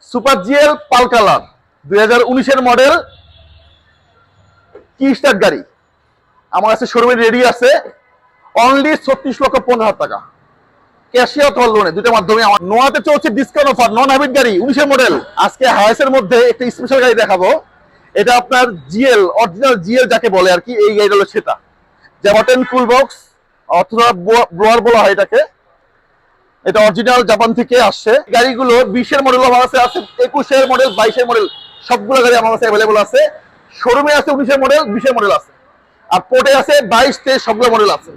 Super GL পাল colour 2019 model কি start গাড়ি আমার কাছে শোরুমে রেডি আছে। অনলি 36,15,000 টাকা ক্যাশে অথবা লোনে দুটোর মাধ্যমে। আমার নোয়াতে চলছে ডিসকাউন্ট অফার, নন হাইব্রিড গাড়ি 19 মডেল। আজকে হাইসের মধ্যে একটা স্পেশাল গাড়ি দেখাবো। এটা আপনার জিএল, অরিজিনাল জিএল যাকে বলে আর কি, এই গাড়িটা হলো সেটা। জাপান কুল বক্স অথবা ব্লোয়ার বলা হয় এটাকে। এটা অরিজিনাল জাপান থেকে আসছে। গাড়িগুলো 20-এর মডেল আমার কাছে আছে, 21-এর মডেল, 22-এর মডেল, সবগুলো গাড়ি আমার কাছে অ্যাভেলেবল আছে। শোরুমে আছে 19-এর মডেল, 20-এর মডেল আছে, আর পোর্টে আছে 22-23 সবগুলো মডেল আছে।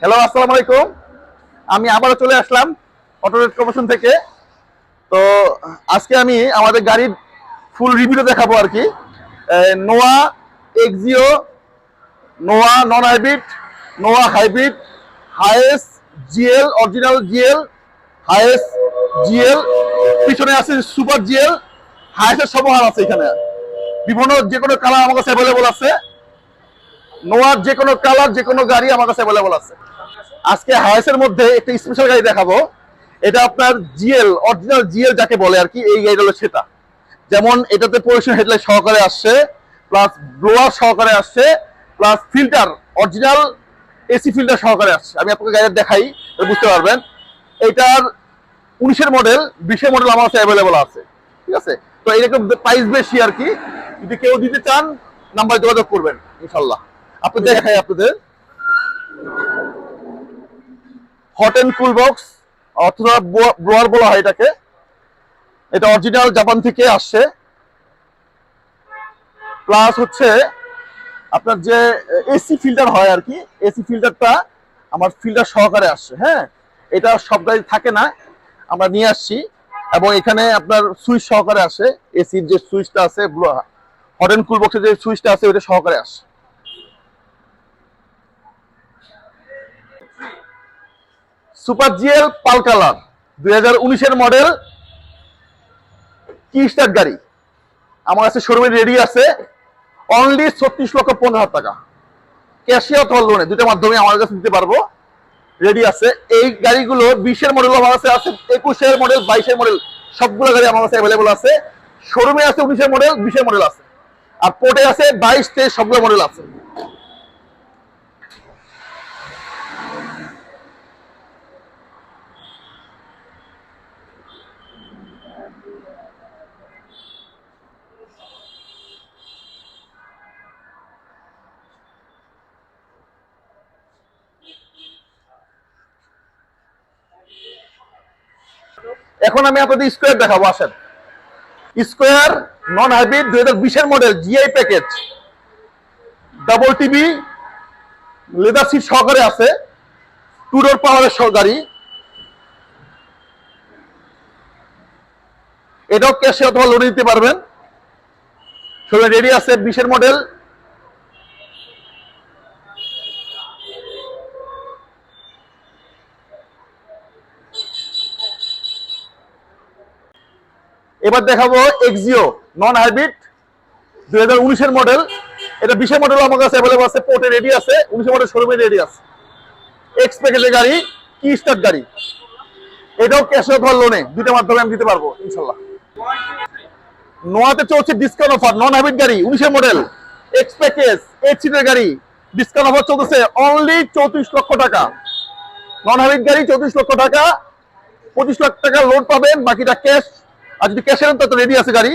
হ্যালো, আসসালামু আলাইকুম। আমি আবারও চলে আসলাম অটোরেট কর্পোরেশন থেকে। তো আজকে আমি আমাদের গাড়ির ফুল রিভিউটা দেখাবো আর কি। নোয়া এক্সিও, নোয়া নন হাইব্রিড, নোয়া hybrid, HiAce GL, original GL, HiAce GL, পিছনে আছে সুপার জিএল, হাইএসের সমাহার আছে এখানে। বিভিন্ন যে কোনো কালার আমার কাছে অ্যাভেলেবল আছে। নোয়ার যে কোনো কালার, যে কোনো গাড়ি আমার কাছে অ্যাভেলেবল আছে। আজকে হাইএসের মধ্যে একটা স্পেশাল গাড়ি দেখাবো। এটা আপনার জিএল, অরিজিনাল জিএল যাকে বলে আর কি, এই গাড়িটা হলো সেটা। যেমন এটাতে পজিশন হেডলাইট সহকারে আসছে, প্লাস ব্লোয়ার সহকারে আসছে, plus filter, original AC filter সহকারে আসছে। আমি আপনাকে গাড়ি দেখাই, বুঝতে পারবেন। এটার 19-এর মডেল, 20-এর মডেল আমার কাছে অ্যাভেলেবল আছে। ঠিক আছে, তো এরকম প্রাইস বেশি আর কি। যদি কেউ দিতে চান নাম্বার যোগাযোগ করবেন ইনশাল্লাহ। আপনাদের দেখাই আপনাদের হট এন্ড কুল বক্স অথবা ব্লোয়ার বলা হয় এটাকে। এটা অরিজিনাল জাপান থেকে আসছে। প্লাস হচ্ছে আপনার যে এসি ফিল্টার হয় আর কি, এসি ফিল্টারটা আমার ফিল্টার সহকারে আসছে। হ্যাঁ, এটা সব গাড়ি থাকে না, আমরা নিয়ে আসছি। এবং এখানে আপনার সুইচ সহকারে আসে, এসির যে সুইচটা আছে, হট এন্ড কুল বক্সের যে সুইচটা আছে ওটা সহকারে আসে। সুপার জিএল পাল কালার 2019-এর মডেল কি স্টার্ট গাড়ি আমার কাছে শোরুমে রেডি আছে। অনলি 36,15,000 টাকা ক্যাশে অথবা লোনে দুটোর মাধ্যমে আমার কাছে দিতে পারবো, রেডি আছে। এই গাড়িগুলো 20-এর মডেল আমার কাছে আছে, 21-এর মডেল, 22-এর মডেল, সবগুলো গাড়ি আমার কাছে অ্যাভেলেবল আছে। শোরুমে আছে 19-এর মডেল, 20-এর মডেল আছে, আর পোর্টে আছে 22-23 সবগুলো মডেল আছে। এখন আমি আপনাদের স্কোয়ার দেখাবো, আসেন। স্কোয়ার নন হাইব্রিড 2020-এর model, GI package, double TV, leather seat সহকারে আছে, টু ডোর পাওয়ারের গাড়ি। এটাও ক্যাশে অথবা লোনে দিতে পারবেন। সবাই রেডি আছে, 20-এর মডেল। এবার দেখাবো এক্সিও নন হাইব্রিড 2019-এর মডেল। এটা 20-এর মডেল আমার কাছে অ্যাভেলেবল আছে, পোর্টে রেডি আছে, 19-এর মডেল শোরুমে রেডি আছে। এক্স প্যাকেজের গাড়ি, কি স্টার্ট গাড়ি। এটাও ক্যাশে অথবা লোনে দুটোর মাধ্যমে আমি দিতে পারবো ইনশাল্লাহ। নোয়াতে চলছে ডিসকাউন্ট অফার, নন হাইব্রিড গাড়ি 19-এর মডেল, এক্স প্যাকেজ 8 সিটের গাড়ি, ডিসকাউন্ট অফার চলতেছে অনলি 34 লক্ষ টাকা। নন হাইব্রিড গাড়ি 34 লক্ষ টাকা, 25 লাখ টাকা লোন পাবেন, বাকিটা ক্যাশ। আর যদি ক্যাশে নেন তো রেডি আছে গাড়ি,